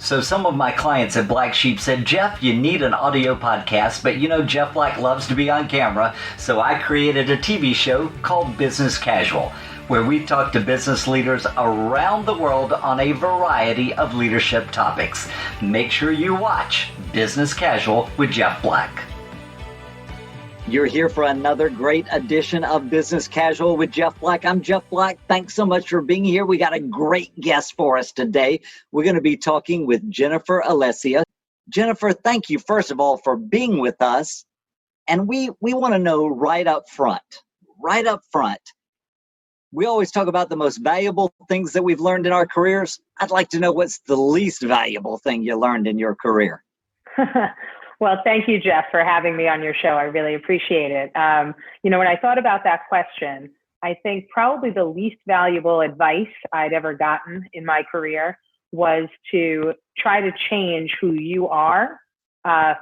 So some of my clients at Black Sheep said, Jeff, you need an audio podcast, but Jeff Black loves to be on camera, so I created a TV show called Business Casual, where we talk to business leaders around the world on a variety of leadership topics. Make sure you watch Business Casual with Jeff Black. You're here for another great edition of Business Casual with Jeff Black. I'm Jeff Black. Thanks so much for being here. We got a great guest for us today. We're going to be talking with Jennifer Alesia. Jennifer, thank you, first of all, for being with us. And we want to know right up front, we always talk about the most valuable things that we've learned in our careers. I'd like to know what's the least valuable thing you learned in your career. Well, thank you, Jeff, for having me on your show. I really appreciate it. When I thought about that question, I think probably the least valuable advice I'd ever gotten in my career was to try to change who you are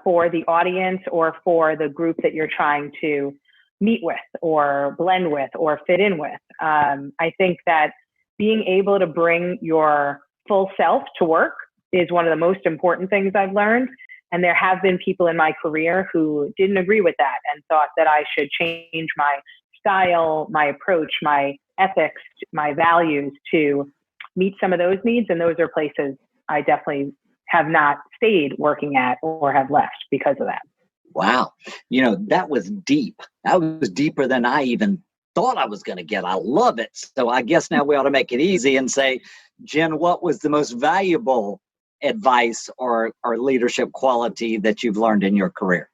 for the audience or for the group that you're trying to meet with or blend with or fit in with. I think that being able to bring your full self to work is one of the most important things I've learned. And there have been people in my career who didn't agree with that and thought that I should change my style, my approach, my ethics, my values to meet some of those needs. And those are places I definitely have not stayed working at or have left because of that. Wow. That was deep. That was deeper than I even thought I was going to get. I love it. So I guess now we ought to make it easy and say, Jen, what was the most valuable advice or leadership quality that you've learned in your career?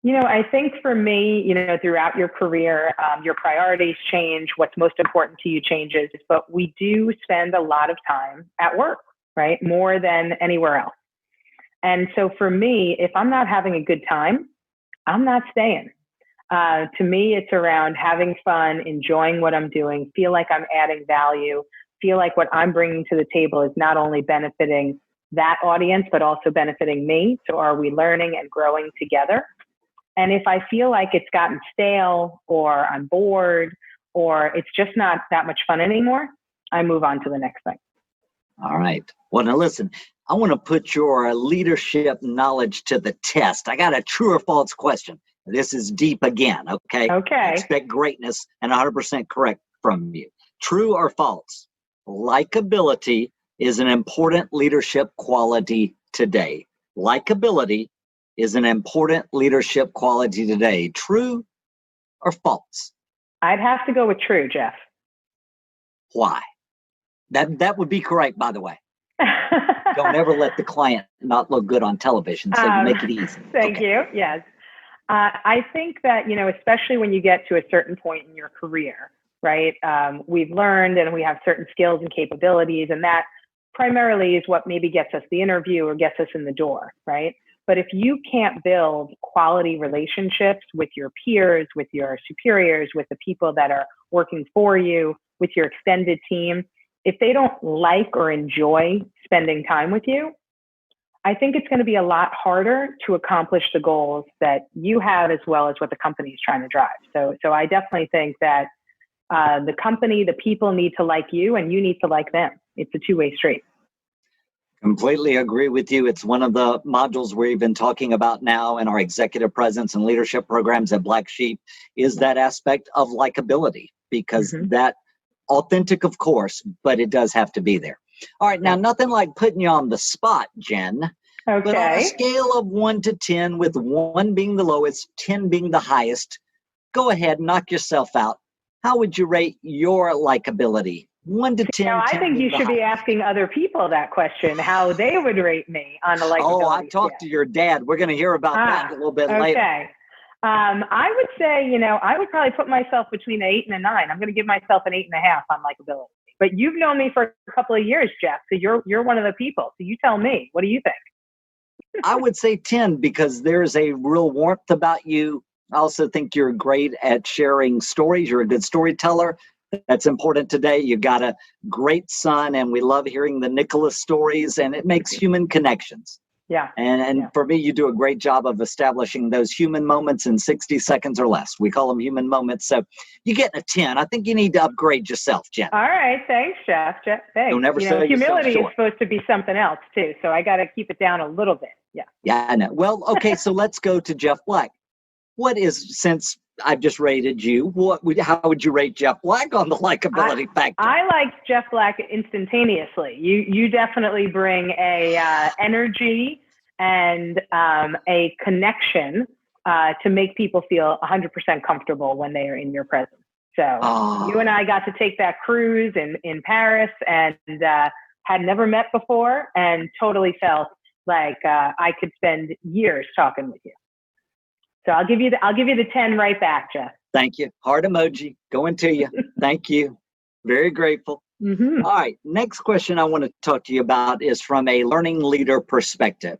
I think for me, throughout your career, your priorities change. What's most important to you changes, but we do spend a lot of time at work, right? More than anywhere else. And so for me, if I'm not having a good time, I'm not staying. To me, it's around having fun, enjoying what I'm doing, feel like I'm adding value, feel like what I'm bringing to the table is not only benefiting that audience, but also benefiting me. So are we learning and growing together? And if I feel like it's gotten stale or I'm bored or it's just not that much fun anymore, I move on to the next thing. All right. Well, now listen, I want to put your leadership knowledge to the test. I got a true or false question. This is deep again, okay? Okay. I expect greatness and 100% correct from you. True or false? Likability is an important leadership quality today. Likability is an important leadership quality today. True or false? I'd have to go with true, Jeff. Why? That would be correct, by the way. Don't ever let the client not look good on television, so you make it easy. Thank you. Yes. I think that, especially when you get to a certain point in your career, right? We've learned and we have certain skills and capabilities, and that primarily is what maybe gets us the interview or gets us in the door, right? But if you can't build quality relationships with your peers, with your superiors, with the people that are working for you, with your extended team, if they don't like or enjoy spending time with you, I think it's going to be a lot harder to accomplish the goals that you have as well as what the company is trying to drive. So I definitely think that the company, the people need to like you and you need to like them. It's a two-way street. Completely agree with you. It's one of the modules we've been talking about now in our executive presence and leadership programs at Black Sheep is that aspect of likability, because that authentic, of course, but it does have to be there. All right. Now, nothing like putting you on the spot, Jen. Okay. But on a scale of 1 to 10, with 1 being the lowest, 10 being the highest, go ahead, knock yourself out. How would you rate your likability? 1 to 10. Now, I think you should be asking other people that question, how they would rate me on a likability Oh, I talked to your dad. We're going to hear about that a little bit later. Okay. I would say, I would probably put myself between an 8 and a 9. I'm going to give myself an 8.5 on likability. But you've known me for a couple of years, Jeff. So you're one of the people. So you tell me, what do you think? I would say 10 because there's a real warmth about you. I also think you're great at sharing stories. You're a good storyteller. That's important today. You've got a great son, and we love hearing the Nicholas stories, and it makes human connections. Yeah. And for me, you do a great job of establishing those human moments in 60 seconds or less. We call them human moments. So you get a 10. I think you need to upgrade yourself, Jen. All right. Thanks, Jeff. Thanks. Don't ever sell yourself humility short. is supposed to be something else too. So I got to keep it down a little bit. Yeah. Yeah, I know. Well, okay. So let's go to Jeff Black. Since I've just rated you, how would you rate Jeff Black on the likability factor? I like Jeff Black instantaneously. You definitely bring a energy and a connection to make people feel 100% comfortable when they are in your presence. So you and I got to take that cruise in Paris and had never met before and totally felt like I could spend years talking with you. So I'll give you the 10 right back, Jeff. Thank you. Heart emoji going to you. Thank you. Very grateful. Mm-hmm. All right. Next question I want to talk to you about is from a learning leader perspective.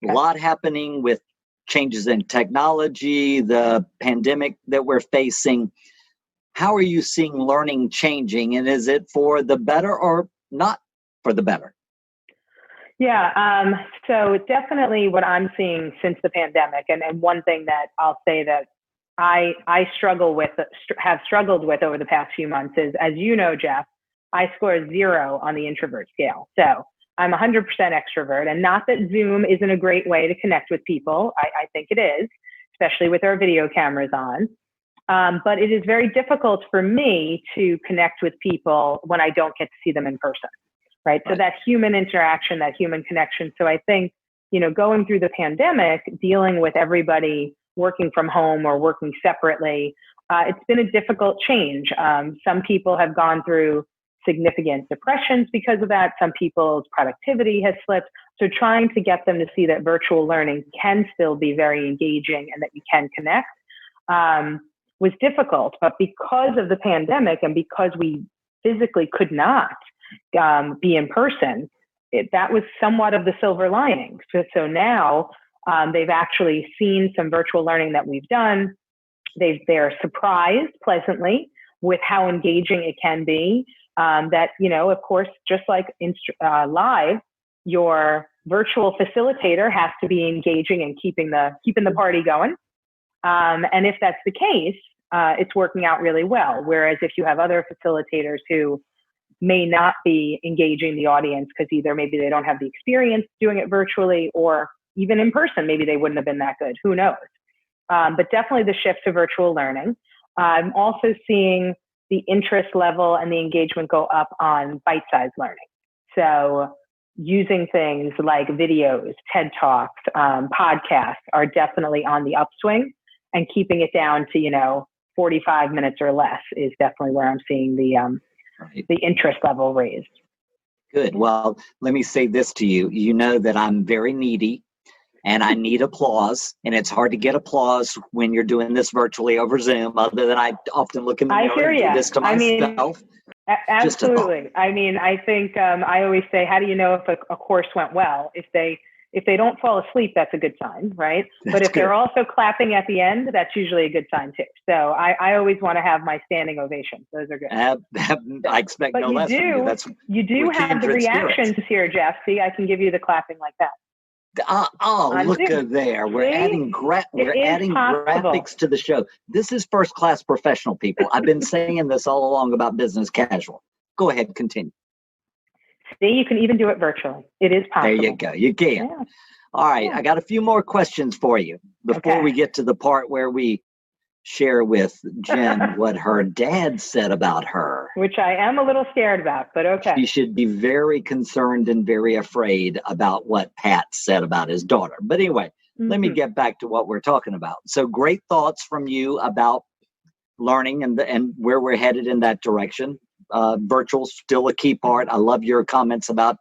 Okay. A lot happening with changes in technology, the pandemic that we're facing. How are you seeing learning changing? And is it for the better or not for the better? Yeah, so definitely what I'm seeing since the pandemic, and one thing that I'll say that I have struggled with over the past few months is, as you know, Jeff, I score 0 on the introvert scale. So I'm 100% extrovert, and not that Zoom isn't a great way to connect with people. I think it is, especially with our video cameras on. But it is very difficult for me to connect with people when I don't get to see them in person. Right. So that human interaction, that human connection. So I think, going through the pandemic, dealing with everybody working from home or working separately, it's been a difficult change. Some people have gone through significant depressions because of that. Some people's productivity has slipped. So trying to get them to see that virtual learning can still be very engaging and that you can connect was difficult. But because of the pandemic and because we physically could not be in person, that was somewhat of the silver lining. So now they've actually seen some virtual learning that we've done. They're surprised pleasantly with how engaging it can be. That, of course, just like live, your virtual facilitator has to be engaging and keeping the party going. And if that's the case, it's working out really well. Whereas if you have other facilitators who may not be engaging the audience because either maybe they don't have the experience doing it virtually, or even in person, maybe they wouldn't have been that good. Who knows? But definitely the shift to virtual learning. I'm also seeing the interest level and the engagement go up on bite-sized learning. So using things like videos, TED Talks, podcasts are definitely on the upswing, and keeping it down to, 45 minutes or less is definitely where I'm seeing the interest level raised. Good. Well, let me say this to you. You know that I'm very needy and I need applause. And it's hard to get applause when you're doing this virtually over Zoom, other than I often look in the mirror and do this to myself. Absolutely. I think I always say, how do you know if a course went well? If they don't fall asleep, that's a good sign, right? But if they're also clapping at the end, that's usually a good sign too. So I always want to have my standing ovation. Those are good. I expect no less from you. You do have the reactions here, Jeff. See, I can give you the clapping like that. Look at there. We're adding graphics to the show. This is first class professional, people. I've been saying this all along about business casual. Go ahead, continue. See, you can even do it virtually. It is possible. There you go. You can. Yeah. All right. Yeah. I got a few more questions for you before we get to the part where we share with Jen what her dad said about her. Which I am a little scared about, but okay. She should be very concerned and very afraid about what Pat said about his daughter. But anyway, let me get back to what we're talking about. So great thoughts from you about learning and where we're headed in that direction. Virtual still a key part. I love your comments about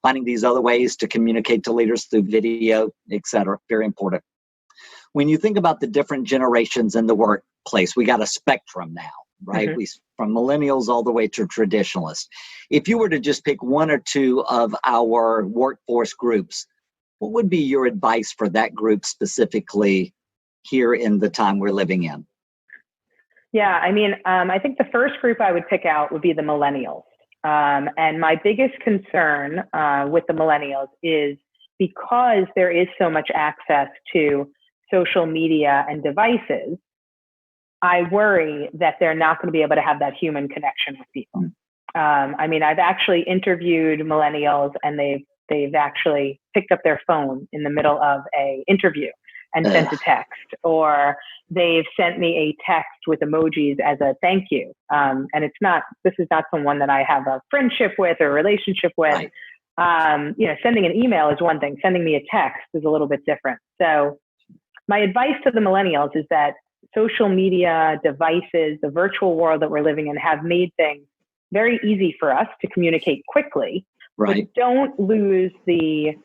finding these other ways to communicate to leaders through video, etc. Very important. When you think about the different generations in the workplace, we got a spectrum now, right? We from millennials all the way to traditionalists. If you were to just pick one or two of our workforce groups, what would be your advice for that group specifically here in the time we're living in? Yeah, I think the first group I would pick out would be the millennials. And my biggest concern with the millennials is because there is so much access to social media and devices, I worry that they're not going to be able to have that human connection with people. I mean, I've actually interviewed millennials, and they've actually picked up their phone in the middle of a interview and sent a text, or they've sent me a text with emojis as a thank you. And this is not someone that I have a friendship with or a relationship with. Right. Sending an email is one thing. Sending me a text is a little bit different. So my advice to the millennials is that social media, devices, the virtual world that we're living in have made things very easy for us to communicate quickly. Right. But don't lose the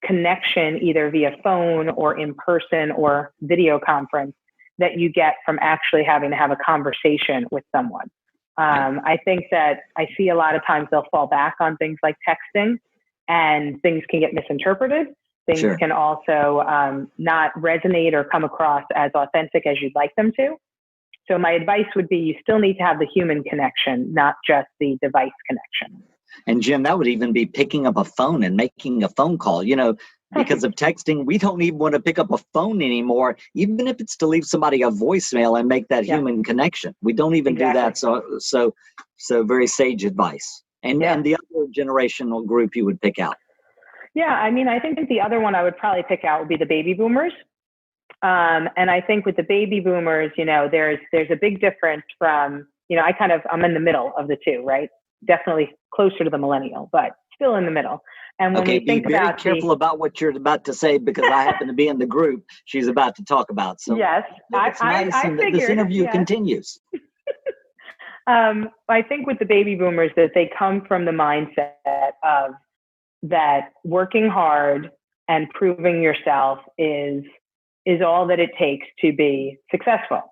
connection either via phone or in person or video conference that you get from actually having to have a conversation with someone. I think that I see a lot of times they'll fall back on things like texting, and things can get misinterpreted. Things can also not resonate or come across as authentic as you'd like them to. So my advice would be you still need to have the human connection, not just the device connection. And Jen, that would even be picking up a phone and making a phone call. Because of texting, we don't even want to pick up a phone anymore, even if it's to leave somebody a voicemail and make that human connection. We don't even do that. So very sage advice. And the other generational group you would pick out. Yeah, I mean, I think the other one I would probably pick out would be the baby boomers. And I think with the baby boomers, there's a big difference from, I'm in the middle of the two, right? Definitely closer to the millennial, but still in the middle. And when we think be very careful about what you're about to say, because I happen to be in the group she's about to talk about. So yes, I figured, this interview continues. I think with the baby boomers that they come from the mindset of that working hard and proving yourself is all that it takes to be successful.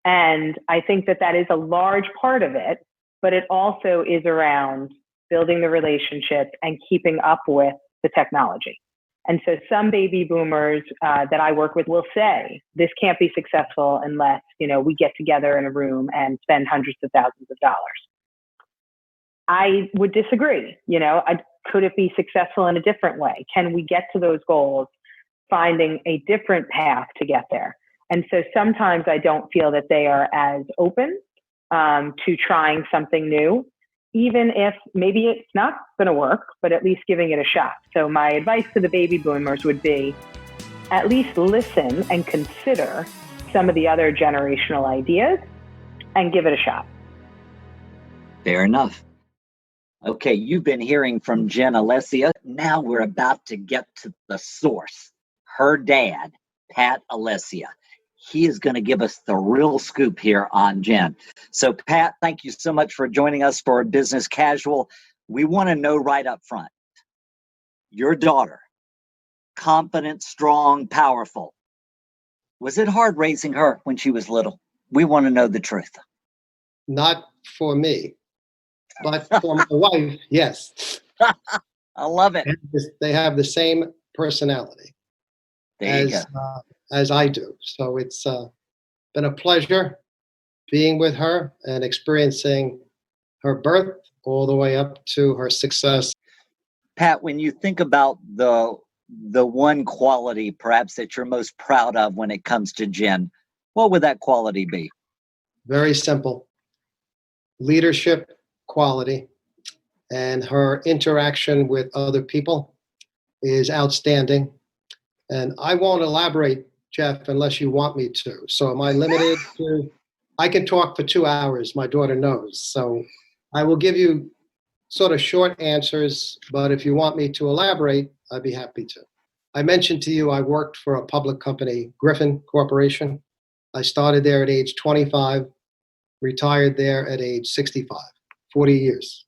And I think that is a large part of it, but it also is around building the relationship and keeping up with the technology. And so some baby boomers that I work with will say, this can't be successful unless, we get together in a room and spend hundreds of thousands of dollars. I would disagree. Could it be successful in a different way? Can we get to those goals finding a different path to get there? And so sometimes I don't feel that they are as open to trying something new, even if maybe it's not going to work, but at least giving it a shot. So my advice to the baby boomers would be at least listen and consider some of the other generational ideas and give it a shot. Fair enough. Okay, you've been hearing from Jen Alesia. Now we're about to get to the source. Her dad, Pat Alesia. He is going to give us the real scoop here on Jen. So, Pat, thank you so much for joining us for Business Casual. We want to know right up front, your daughter, confident, strong, powerful. Was it hard raising her when she was little? We want to know the truth. Not for me, but for my wife, yes. I love it. They have the same personality as I do. So it's been a pleasure being with her and experiencing her birth all the way up to her success. Pat, when you think about the one quality perhaps that you're most proud of when it comes to Jen, what would that quality be? Very simple. Leadership quality, and her interaction with other people is outstanding. And I won't elaborate, Jeff, unless you want me to. So am I limited to? I can talk for 2 hours, my daughter knows. So I will give you sort of short answers, but if you want me to elaborate, I'd be happy to. I mentioned to you I worked for a public company, Griffin Corporation. I started there at age 25, retired there at age 65, 40 years.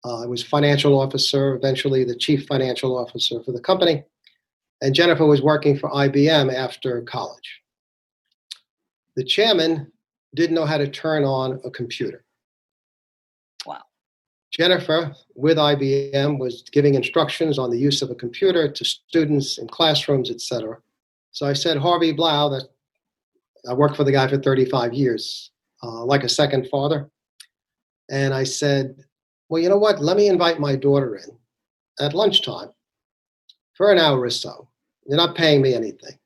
I was financial officer, eventually the chief financial officer for the company. And Jennifer was working for IBM after college. The chairman didn't know how to turn on a computer. Wow. Jennifer, with IBM, was giving instructions on the use of a computer to students in classrooms, etc. So I said, Harvey Blau, that I worked for the guy for 35 years, like a second father. And I said, well, you know what? Let me invite my daughter in at lunchtime. for an hour or so. You're not paying me anything.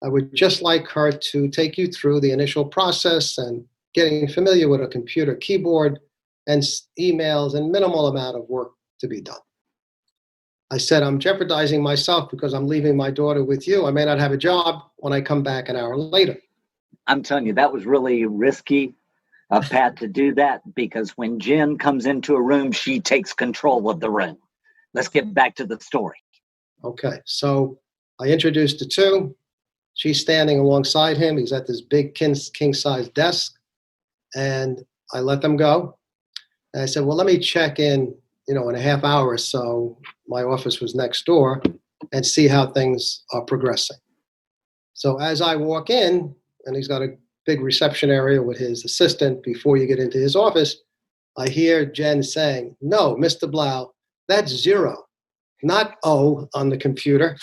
I would just like her to take you through the initial process and getting familiar with a computer keyboard and emails and minimal amount of work to be done. I said, I'm jeopardizing myself because I'm leaving my daughter with you. I may not have a job when I come back an hour later. I'm telling you, that was really risky of Pat to do that, because when Jen comes into a room, she takes control of the room. Let's get back to the story. Okay, so I introduced the two. She's standing alongside him. He's at this big king-size desk, and I let them go. And I said, well, let me check in, in a half hour or so. My office was next door, and see how things are progressing. So as I walk in, and he's got a big reception area with his assistant before you get into his office, I hear Jen saying, no, Mr. Blau, that's 0, not O on the computer.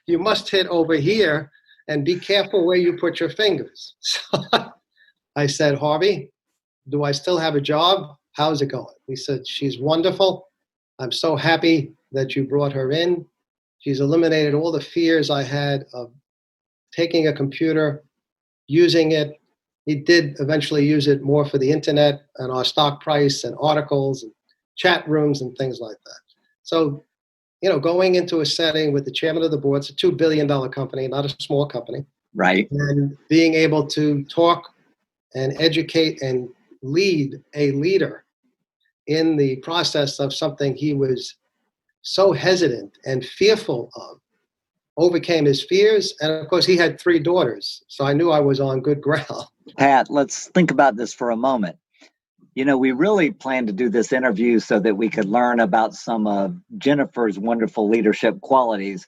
You must hit over here and be careful where you put your fingers. So I said, Harvey, do I still have a job? How's it going? He said, she's wonderful. I'm so happy that you brought her in. She's eliminated all the fears I had of taking a computer, using it. He did eventually use it more for the internet and our stock price and articles and chat rooms and things like that. So, going into a setting with the chairman of the board, it's a $2 billion company, not a small company. Right. And being able to talk and educate and lead a leader in the process of something he was so hesitant and fearful of, overcame his fears. And of course, he had 3 daughters. So I knew I was on good ground. Pat, let's think about this for a moment. We really planned to do this interview so that we could learn about some of Jennifer's wonderful leadership qualities.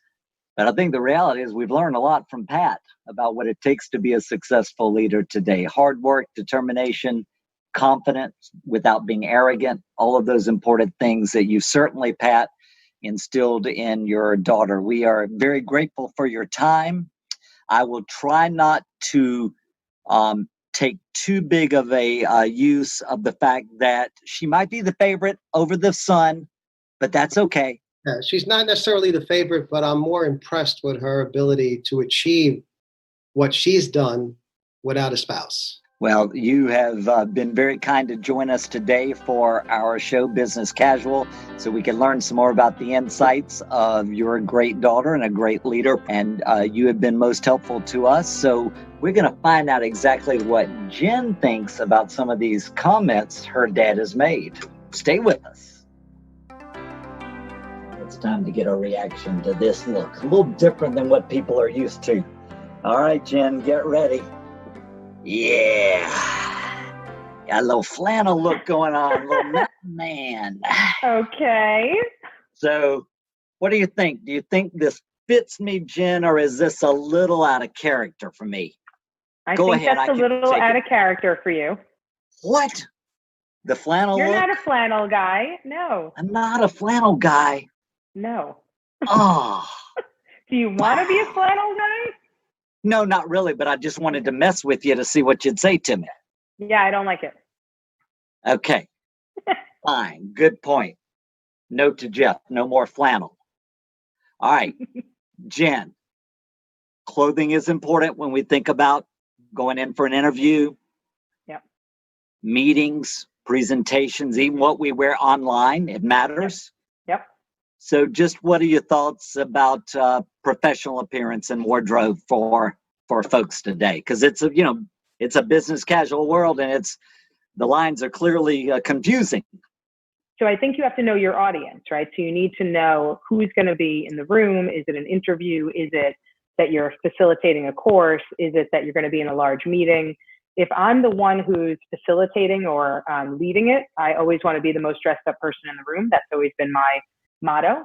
But I think the reality is we've learned a lot from Pat about what it takes to be a successful leader today. Hard work, determination, confidence without being arrogant, all of those important things that you certainly, Pat, instilled in your daughter. We are very grateful for your time. I will try not to take too big of a use of the fact that she might be the favorite over the son, but that's okay. Yeah, she's not necessarily the favorite, but I'm more impressed with her ability to achieve what she's done without a spouse. Well, you have been very kind to join us today for our show, Business Casual, so we can learn some more about the insights of your great daughter and a great leader. And you have been most helpful to us. So we're going to find out exactly what Jen thinks about some of these comments her dad has made. Stay with us. It's time to get a reaction to this look. A little different than what people are used to. All right, Jen, get ready. Yeah. Got a little flannel look going on, a little man. Okay. So, what do you think? Do you think this fits me, Jen, or is this a little out of character for me? I think that's a little out of character for you. What? The flannel You're look? not a flannel guy. No. I'm not a flannel guy. No. Oh. Do you want to be a flannel guy? No, not really, but I just wanted to mess with you to see what you'd say to me. Yeah, I don't like it. Okay. Fine. Good point. Note to Jeff, no more flannel. All right. Jen, clothing is important when we think about going in for an interview. Yep. Meetings, presentations, even what we wear online, it matters. Yep. So just what are your thoughts about professional appearance and wardrobe for folks today? Because it's a business casual world, and the lines are clearly confusing. So I think you have to know your audience, right? So you need to know who's going to be in the room. Is it an interview? Is it that you're facilitating a course? Is it that you're going to be in a large meeting? If I'm the one who's facilitating or leading it, I always want to be the most dressed up person in the room. That's always been my motto.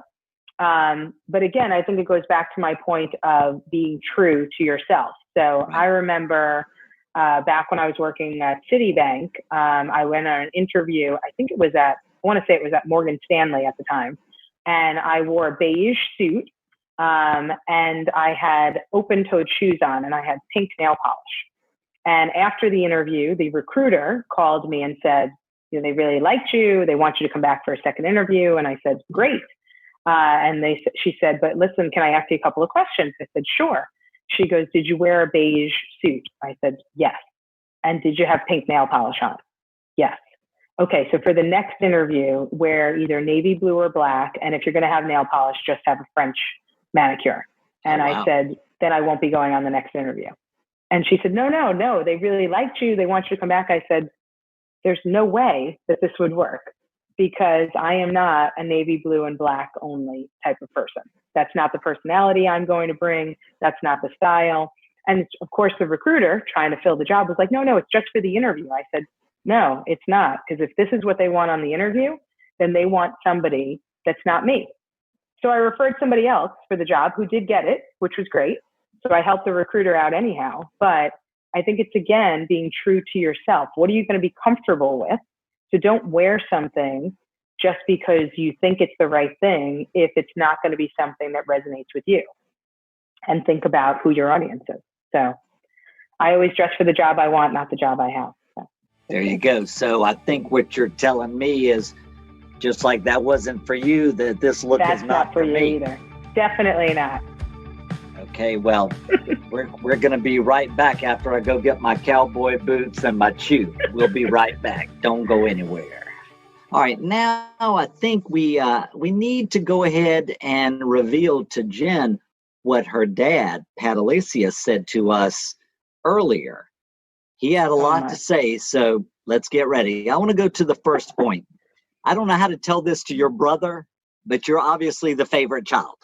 But again, I think it goes back to my point of being true to yourself. So I remember back when I was working at Citibank, I went on an interview. I want to say it was at Morgan Stanley at the time. And I wore a beige suit and I had open-toed shoes on and I had pink nail polish. And after the interview, the recruiter called me and said, they really liked you. They want you to come back for a second interview. And I said, great. She said, but listen, can I ask you a couple of questions? I said, sure. She goes, did you wear a beige suit? I said, yes. And did you have pink nail polish on? Yes. Okay, so for the next interview, wear either navy blue or black. And if you're going to have nail polish, just have a French manicure. And Oh, wow. I said, then I won't be going on the next interview. And she said, no, they really liked you. They want you to come back. I said, there's no way that this would work because I am not a navy blue and black only type of person. That's not the personality I'm going to bring. That's not the style. And of course, the recruiter trying to fill the job was like, no, it's just for the interview. I said, no, it's not. Because if this is what they want on the interview, then they want somebody that's not me. So I referred somebody else for the job who did get it, which was great. So I helped the recruiter out anyhow. But I think it's, again, being true to yourself. What are you going to be comfortable with? So don't wear something just because you think it's the right thing if it's not going to be something that resonates with you. And think about who your audience is. So I always dress for the job I want, not the job I have. So. There you go. So I think what you're telling me is just like that wasn't for you, that this look That's is not for you me. Either. Definitely not. Okay, well, we're going to be right back after I go get my cowboy boots and my chew. We'll be right back. Don't go anywhere. All right, now I think we need to go ahead and reveal to Jen what her dad, Pat Alesia, said to us earlier. He had a lot to say, so let's get ready. I want to go to the first point. I don't know how to tell this to your brother, but you're obviously the favorite child.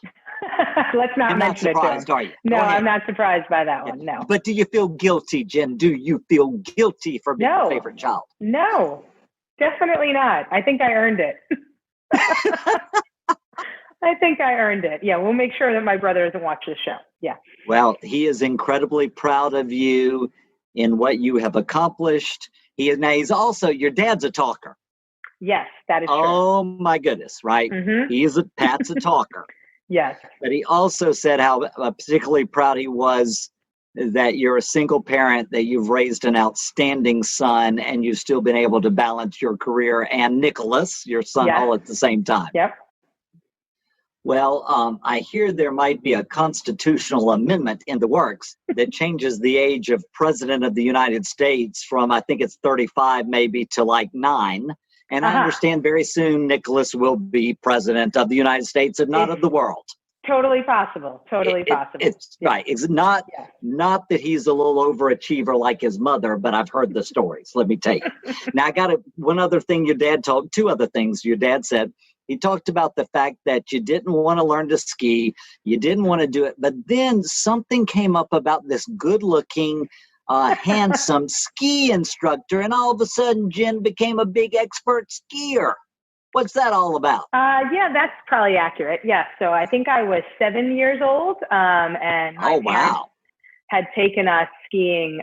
Let's not mention it to him. You're not surprised, are you? No, I'm not surprised by that one, no. But do you feel guilty, Jen? Do you feel guilty for being the favorite child? No, definitely not. I think I earned it. I think I earned it. Yeah, we'll make sure that my brother doesn't watch this show. Yeah. Well, he is incredibly proud of you in what you have accomplished. He's also, your dad's a talker. Yes, that is true. Oh my goodness, right? Mm-hmm. Pat's a talker. Yes. But he also said how particularly proud he was that you're a single parent, that you've raised an outstanding son, and you've still been able to balance your career and Nicholas, your son, all at the same time. Yep. Well, I hear there might be a constitutional amendment in the works that changes the age of President of the United States from, I think it's 35 maybe, to like 9. And I understand very soon Nicholas will be president of the United States and not of the world. Totally possible. Totally possible. It's right. It's not that he's a little overachiever like his mother, but I've heard the stories. Let me tell you. Now, I got one other thing two other things your dad said. He talked about the fact that you didn't want to learn to ski. You didn't want to do it. But then something came up about this good-looking, handsome ski instructor, and all of a sudden Jen became a big expert skier. What's that all about? Yeah, that's probably accurate. Yeah, so I think I was 7 years old, and my parents had taken us skiing.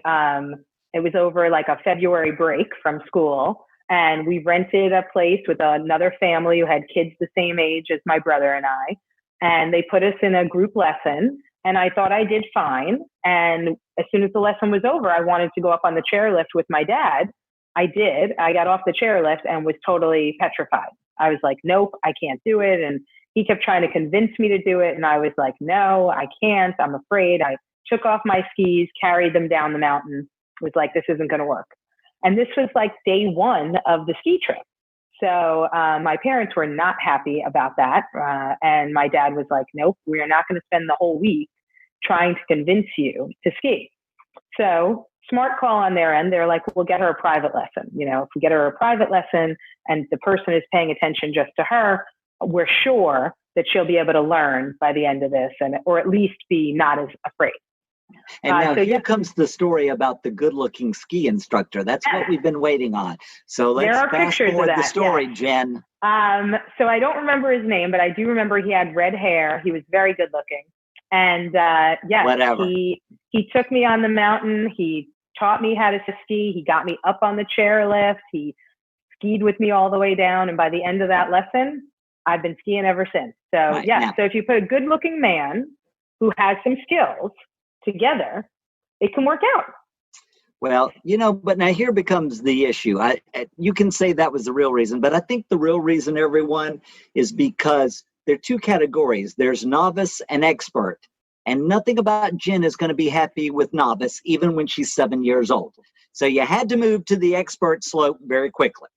It was over like a February break from school, and we rented a place with another family who had kids the same age as my brother and I, and they put us in a group lesson. And I thought I did fine. And as soon as the lesson was over, I wanted to go up on the chairlift with my dad. I did. I got off the chairlift and was totally petrified. I was like, nope, I can't do it. And he kept trying to convince me to do it. And I was like, no, I can't. I'm afraid. I took off my skis, carried them down the mountain, was like, this isn't going to work. And this was like day 1 of the ski trip. So my parents were not happy about that. And my dad was like, nope, we are not going to spend the whole week trying to convince you to ski. So smart call on their end. They're like, we'll get her a private lesson. You know, if we get her a private lesson and the person is paying attention just to her, we're sure that she'll be able to learn by the end of this, or at least be not as afraid. And now here comes the story about the good-looking ski instructor. That's what we've been waiting on. So let's fast forward the story, Jen. So I don't remember his name, but I do remember he had red hair. He was very good-looking. And he took me on the mountain. He taught me how to ski. He got me up on the chairlift. He skied with me all the way down. And by the end of that lesson, I've been skiing ever since. So, so if you put a good-looking man who has some skills together, it can work out. Well, but now here becomes the issue. You can say that was the real reason, but I think the real reason, everyone, is because there are two categories. There's novice and expert. And nothing about Jen is going to be happy with novice, even when she's 7 years old. So you had to move to the expert slope very quickly.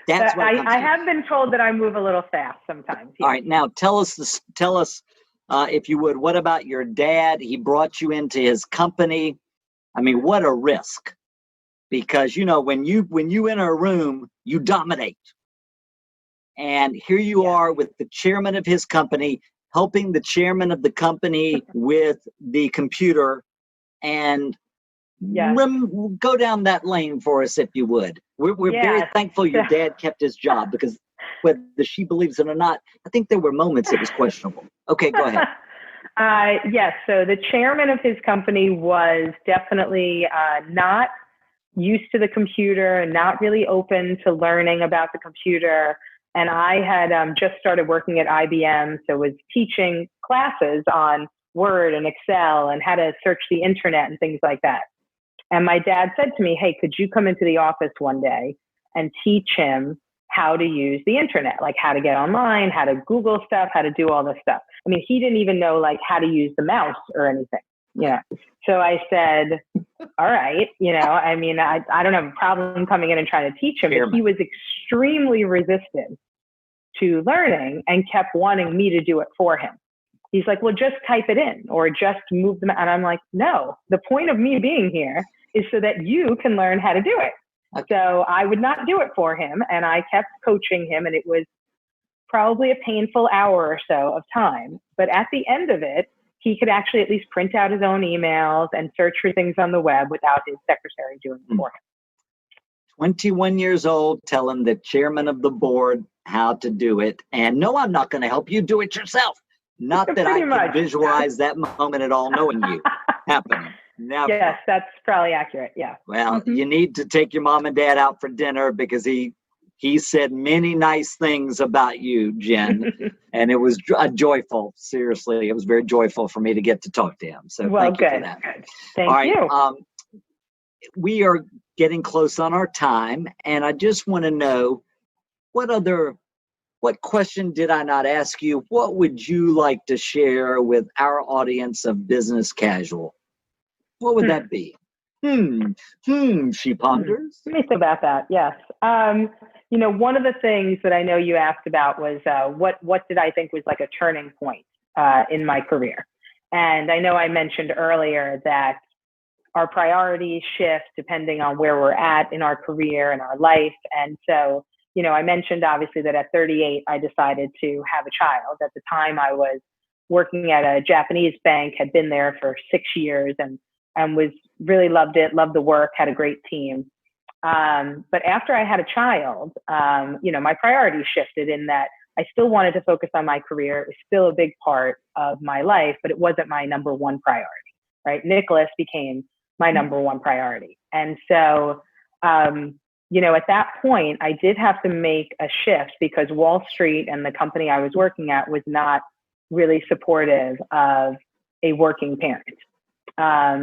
That's what I have been told that I move a little fast sometimes. All right, now tell us, if you would, what about your dad? He brought you into his company. I mean, what a risk! Because when you enter a room, you dominate. And here you are with the chairman of his company, helping the chairman of the company with the computer, and go down that lane for us, if you would. We're very thankful your dad kept his job, because whether she believes it or not, I think there were moments it was questionable. Okay, go ahead. Yes, so the chairman of his company was definitely not used to the computer and not really open to learning about the computer. And I had just started working at IBM, so was teaching classes on Word and Excel and how to search the internet and things like that. And my dad said to me, hey, could you come into the office one day and teach him how to use the internet, like how to get online, how to Google stuff, how to do all this stuff. I mean, he didn't even know like how to use the mouse or anything. So I said, all right, I mean, I don't have a problem coming in and trying to teach him, but he was extremely resistant to learning and kept wanting me to do it for him. He's like, well, just type it in or just move them. And I'm like, no, the point of me being here is so that you can learn how to do it. Okay. So I would not do it for him. And I kept coaching him, and it was probably a painful hour or so of time. But at the end of it, he could actually at least print out his own emails and search for things on the web without his secretary doing it for him. 21 years old, telling the chairman of the board how to do it. And no, I'm not going to help you do it yourself. Not that I can visualize that moment at all, knowing you happening. Never. Yes, that's probably accurate. Yeah. Well, you need to take your mom and dad out for dinner, because he said many nice things about you, Jen, and it was joyful. Seriously, it was very joyful for me to get to talk to him. So thank you for that. Good. Thank you. We are getting close on our time, and I just want to know what question did I not ask you? What would you like to share with our audience of Business Casual? What would that be? She ponders. Let me think about that. Yes. One of the things that I know you asked about was what did I think was like a turning point in my career? And I know I mentioned earlier that our priorities shift depending on where we're at in our career and our life. And so, I mentioned obviously that at 38, I decided to have a child. At the time, I was working at a Japanese bank, had been there for 6 years, and was really loved it, loved the work, had a great team. But after I had a child, my priorities shifted in that I still wanted to focus on my career. It was still a big part of my life, but it wasn't my number one priority, right? Nicholas became my number one priority. And so, at that point, I did have to make a shift because Wall Street and the company I was working at was not really supportive of a working parent.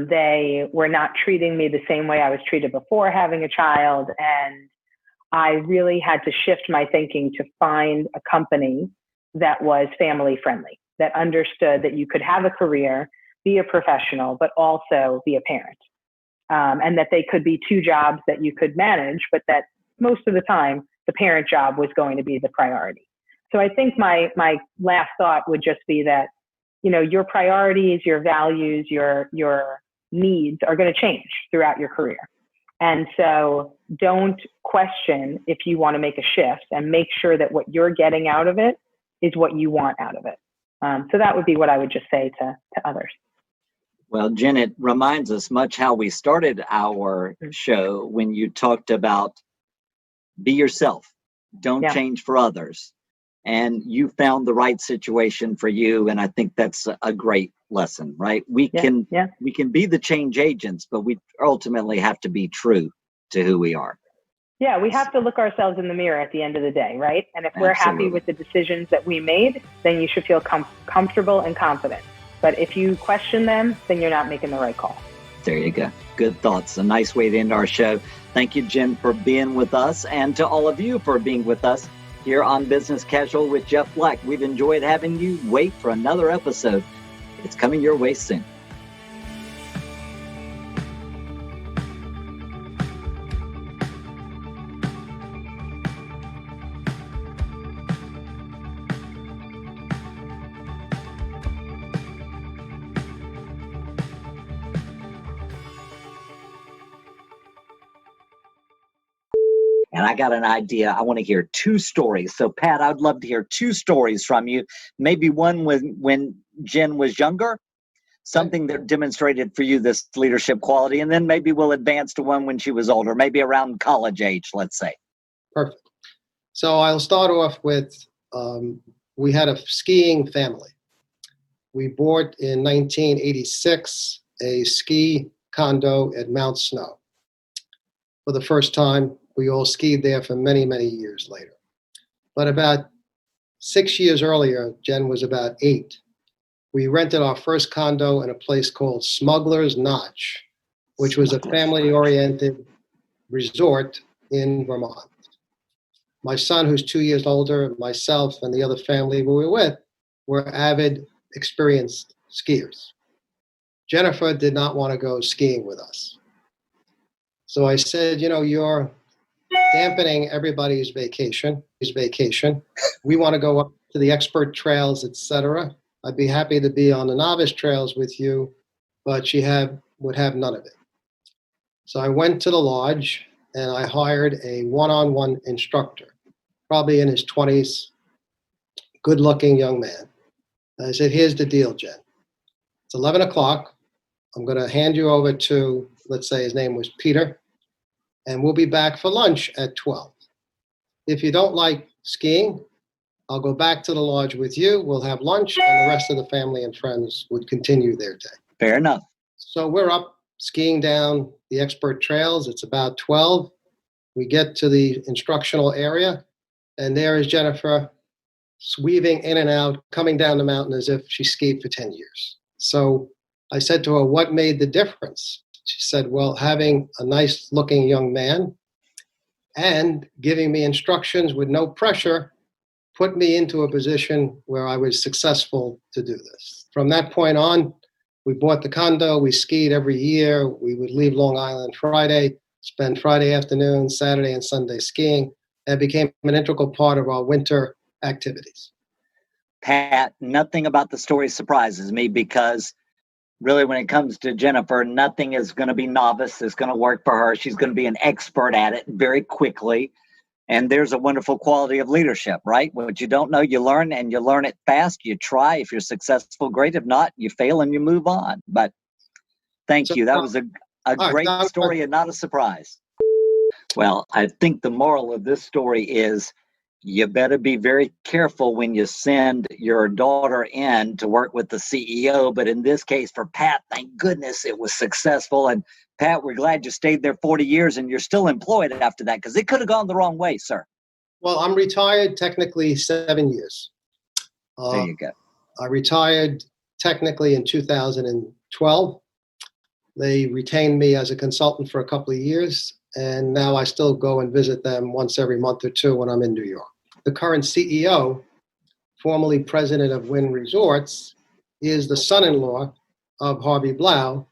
They were not treating me the same way I was treated before having a child. And I really had to shift my thinking to find a company that was family friendly, that understood that you could have a career, be a professional, but also be a parent. And that they could be two jobs that you could manage, but that most of the time, the parent job was going to be the priority. So I think my last thought would just be that, your priorities, your values, your needs are going to change throughout your career. And so don't question if you want to make a shift, and make sure that what you're getting out of it is what you want out of it. So that would be what I would just say to others. Well, Jen, it reminds us much how we started our show when you talked about be yourself, don't change for others. And you found the right situation for you. And I think that's a great lesson, right? We can be the change agents, but we ultimately have to be true to who we are. Yeah, we have to look ourselves in the mirror at the end of the day, right? And if we're happy with the decisions that we made, then you should feel comfortable and confident. But if you question them, then you're not making the right call. There you go. Good thoughts. A nice way to end our show. Thank you, Jen, for being with us, and to all of you for being with us. here on Business Casual with Jeff Black. We've enjoyed having you. Wait for another episode. It's coming your way soon. And I got an idea. I want to hear 2 stories. So, Pat, I'd love to hear 2 stories from you. Maybe one when Jen was younger, something that demonstrated for you this leadership quality. And then maybe we'll advance to one when she was older, maybe around college age, let's say. Perfect. So I'll start off with, we had a skiing family. We bought in 1986 a ski condo at Mount Snow. For the first time, we all skied there for many, many years later. But about 6 years earlier, Jen was about 8. We rented our first condo in a place called Smuggler's Notch, which was a family-oriented resort in Vermont. My son, who's 2 years older, myself, and the other family we were with were avid, experienced skiers. Jennifer did not want to go skiing with us. So I said, you're dampening everybody's vacation. We want to go up to the expert trails, etc. I'd be happy to be on the novice trails with you, but she would have none of it. So I went to the lodge and I hired a one-on-one instructor, probably in his 20s, good-looking young man. And I said, here's the deal, Jen. It's 11 o'clock. I'm going to hand you over to, let's say his name was Peter, and we'll be back for lunch at 12. If you don't like skiing, I'll go back to the lodge with you. We'll have lunch, and the rest of the family and friends would continue their day. Fair enough. So we're up skiing down the expert trails. It's about 12. We get to the instructional area, and there is Jennifer weaving in and out, coming down the mountain as if she skied for 10 years. So I said to her, what made the difference? She said, well, having a nice-looking young man and giving me instructions with no pressure put me into a position where I was successful to do this. From that point on, we bought the condo. We skied every year. We would leave Long Island Friday, spend Friday afternoon, Saturday, and Sunday skiing, and became an integral part of our winter activities. Pat, nothing about the story surprises me because really, when it comes to Jennifer, nothing is going to be novice. It's going to work for her. She's going to be an expert at it very quickly. And there's a wonderful quality of leadership, right? What you don't know, you learn, and you learn it fast. You try. If you're successful, great. If not, you fail and you move on. But thank you. That was a great story and not a surprise. Well, I think the moral of this story is you better be very careful when you send your daughter in to work with the CEO. But in this case, for Pat, thank goodness it was successful. And Pat, we're glad you stayed there 40 years and you're still employed after that, because it could have gone the wrong way, sir. Well, I'm retired technically 7 years. There you go. I retired technically in 2012. They retained me as a consultant for a couple of years, and now I still go and visit them once every month or two when I'm in New York. The current CEO, formerly president of Wynn Resorts, is the son-in-law of Harvey Blau,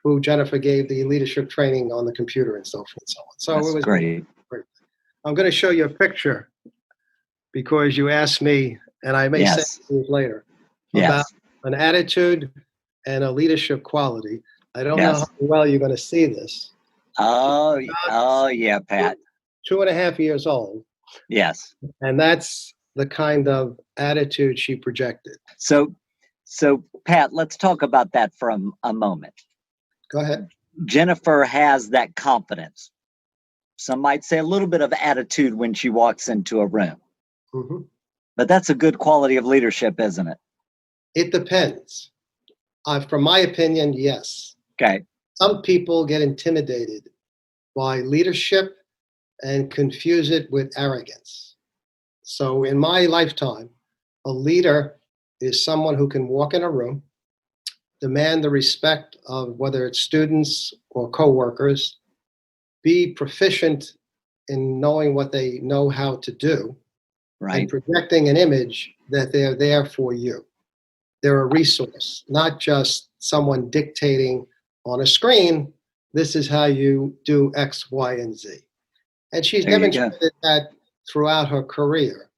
who Jennifer gave the leadership training on the computer and so forth and so on. So That's it was great. I'm going to show you a picture because you asked me, and I may say it later, about an attitude and a leadership quality. I don't know how well you're going to see this. Oh, yeah, Pat. 2.5 years old. Yes. And that's the kind of attitude she projected. So Pat, let's talk about that for a moment. Go ahead. Jennifer has that confidence. Some might say a little bit of attitude when she walks into a room. Mm-hmm. But that's a good quality of leadership, isn't it? It depends. From my opinion, yes. Okay. Some people get intimidated by leadership and confuse it with arrogance. So in my lifetime, a leader is someone who can walk in a room, demand the respect of whether it's students or coworkers, be proficient in knowing what they know how to do, Right. and projecting an image that they're there for you. They're a resource, not just someone dictating on a screen, this is how you do X, Y, and Z. And she's There you go. demonstrated that throughout her career.